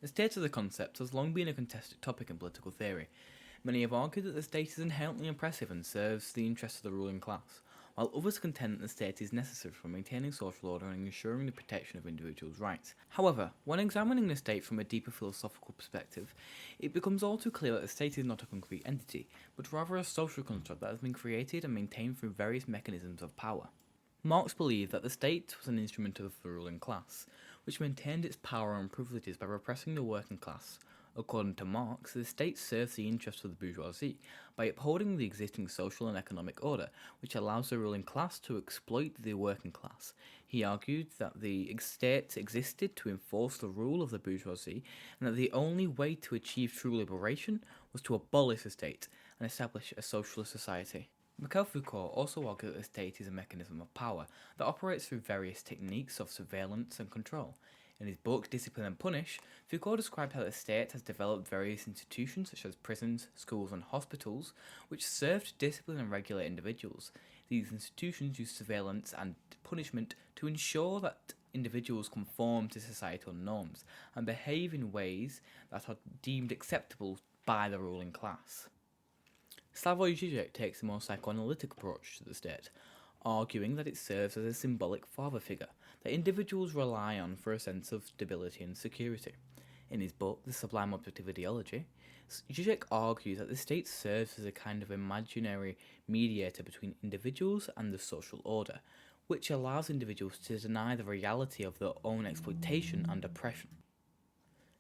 The state as a concept has long been a contested topic in political theory. Many have argued that the state is inherently oppressive and serves the interests of the ruling class, while others contend that the state is necessary for maintaining social order and ensuring the protection of individuals' rights. However, when examining the state from a deeper philosophical perspective, it becomes all too clear that the state is not a concrete entity, but rather a social construct that has been created and maintained through various mechanisms of power. Marx believed that the state was an instrument of the ruling class, which maintained its power and privileges by repressing the working class. According to Marx, the state serves the interests of the bourgeoisie by upholding the existing social and economic order, which allows the ruling class to exploit the working class. He argued that the state existed to enforce the rule of the bourgeoisie, and that the only way to achieve true liberation was to abolish the state and establish a socialist society. Michel Foucault also argued that the state is a mechanism of power that operates through various techniques of surveillance and control. In his book Discipline and Punish, Foucault described how the state has developed various institutions such as prisons, schools and hospitals, which serve to discipline and regulate individuals. These institutions use surveillance and punishment to ensure that individuals conform to societal norms and behave in ways that are deemed acceptable by the ruling class. Slavoj Zizek takes a more psychoanalytic approach to the state, arguing that it serves as a symbolic father figure that individuals rely on for a sense of stability and security. In his book, The Sublime of Theology, Zizek argues that the state serves as a kind of imaginary mediator between individuals and the social order, which allows individuals to deny the reality of their own exploitation and oppression.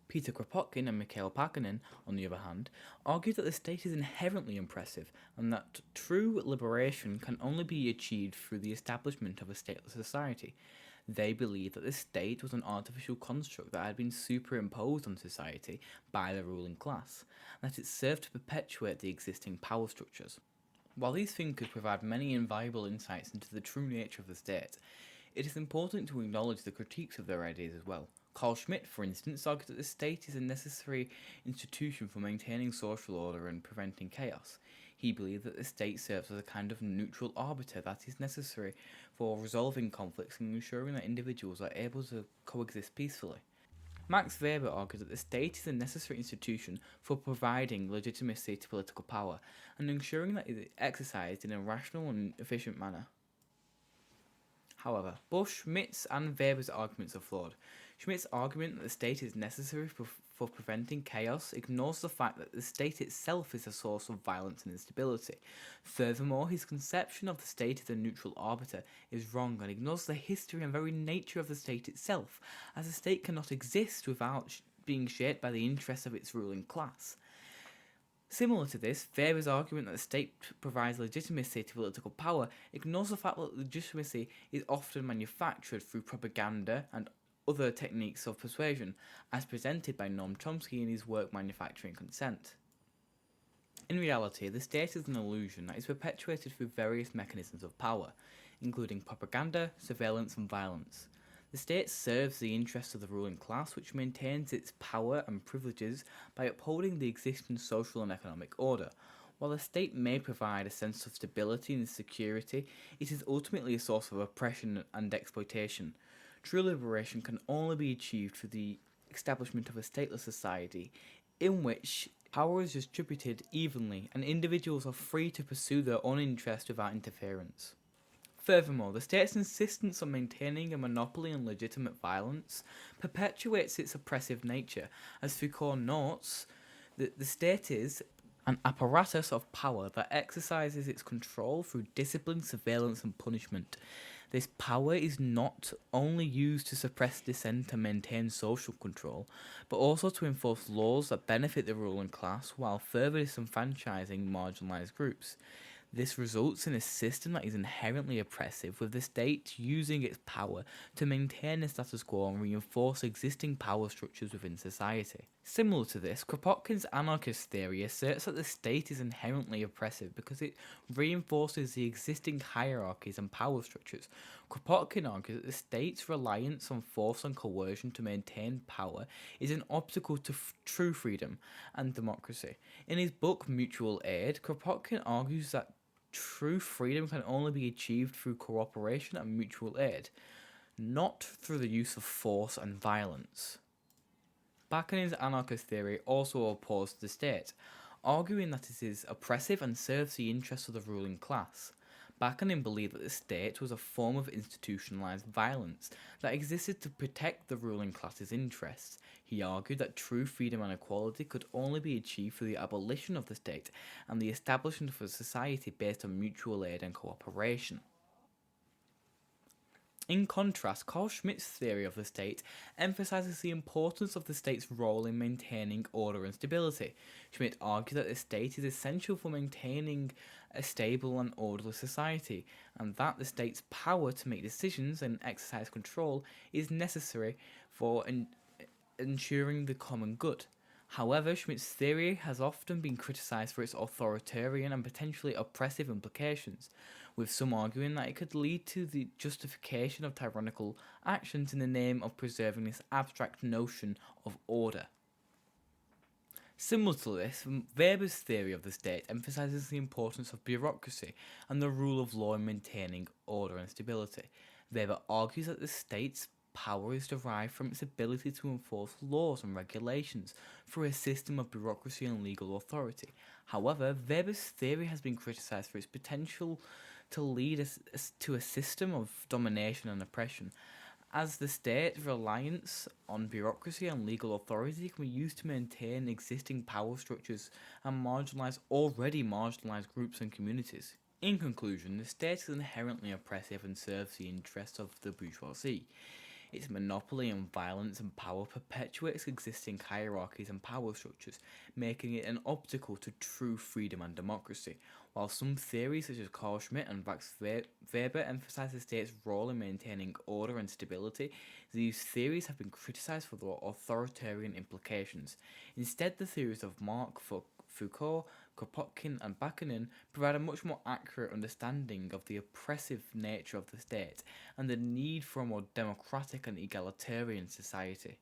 Peter Kropotkin and Mikhail, Bakunin, on the other hand, argue that the state is inherently oppressive and that true liberation can only be achieved through the establishment of a stateless society. They believe that the state was an artificial construct that had been superimposed on society by the ruling class, and that it served to perpetuate the existing power structures. While these thinkers provide many invaluable insights into the true nature of the state, it is important to acknowledge the critiques of their ideas as well. Karl Schmitt, for instance, argued that the state is a necessary institution for maintaining social order and preventing chaos. He believed that the state serves as a kind of neutral arbiter that is necessary for resolving conflicts and ensuring that individuals are able to coexist peacefully. Max Weber argued that the state is a necessary institution for providing legitimacy to political power and ensuring that it is exercised in a rational and efficient manner. However, both Schmitt's and Weber's arguments are flawed. Schmitt's argument that the state is necessary for preventing chaos ignores the fact that the state itself is a source of violence and instability. Furthermore, his conception of the state as a neutral arbiter is wrong and ignores the history and very nature of the state itself, as the state cannot exist without being shaped by the interests of its ruling class. Similar to this, Weber's argument that the state provides legitimacy to political power ignores the fact that legitimacy is often manufactured through propaganda and other techniques of persuasion, as presented by Noam Chomsky in his work Manufacturing Consent. In reality, the state is an illusion that is perpetuated through various mechanisms of power, including propaganda, surveillance and violence. The state serves the interests of the ruling class, which maintains its power and privileges by upholding the existing social and economic order. While the state may provide a sense of stability and security, it is ultimately a source of oppression and exploitation. True liberation can only be achieved through the establishment of a stateless society in which power is distributed evenly and individuals are free to pursue their own interests without interference. Furthermore, the state's insistence on maintaining a monopoly on legitimate violence perpetuates its oppressive nature. As Foucault notes, the state is an apparatus of power that exercises its control through discipline, surveillance and punishment. This power is not only used to suppress dissent and maintain social control, but also to enforce laws that benefit the ruling class while further disenfranchising marginalized groups. This results in a system that is inherently oppressive, with the state using its power to maintain the status quo and reinforce existing power structures within society. Similar to this, Kropotkin's anarchist theory asserts that the state is inherently oppressive because it reinforces the existing hierarchies and power structures. Kropotkin argues that the state's reliance on force and coercion to maintain power is an obstacle to true freedom and democracy. In his book Mutual Aid, Kropotkin argues that true freedom can only be achieved through cooperation and mutual aid, not through the use of force and violence. Bakunin's anarchist theory also opposed the state, arguing that it is oppressive and serves the interests of the ruling class. Bakunin believed that the state was a form of institutionalized violence that existed to protect the ruling class's interests. He argued that true freedom and equality could only be achieved through the abolition of the state and the establishment of a society based on mutual aid and cooperation. In contrast, Carl Schmitt's theory of the state emphasizes the importance of the state's role in maintaining order and stability. Schmitt argued that the state is essential for maintaining a stable and orderly society, and that the state's power to make decisions and exercise control is necessary for ensuring the common good. However, Schmitt's theory has often been criticized for its authoritarian and potentially oppressive implications, with some arguing that it could lead to the justification of tyrannical actions in the name of preserving this abstract notion of order. Similar to this, Weber's theory of the state emphasizes the importance of bureaucracy and the rule of law in maintaining order and stability. Weber argues that the state's power is derived from its ability to enforce laws and regulations through a system of bureaucracy and legal authority. However, Weber's theory has been criticized for its potential to lead to a system of domination and oppression, as the state's reliance on bureaucracy and legal authority can be used to maintain existing power structures and marginalize already marginalized groups and communities. In conclusion, the state is inherently oppressive and serves the interests of the bourgeoisie. Its monopoly on violence and power perpetuates existing hierarchies and power structures, making it an obstacle to true freedom and democracy. While some theories such as Carl Schmitt and Max Weber emphasize the state's role in maintaining order and stability, these theories have been criticized for their authoritarian implications. Instead, the theories of Marx, Foucault, Kropotkin and Bakunin provide a much more accurate understanding of the oppressive nature of the state and the need for a more democratic and egalitarian society.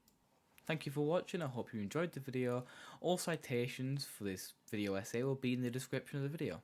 Thank you for watching. I hope you enjoyed the video. All citations for this video essay will be in the description of the video.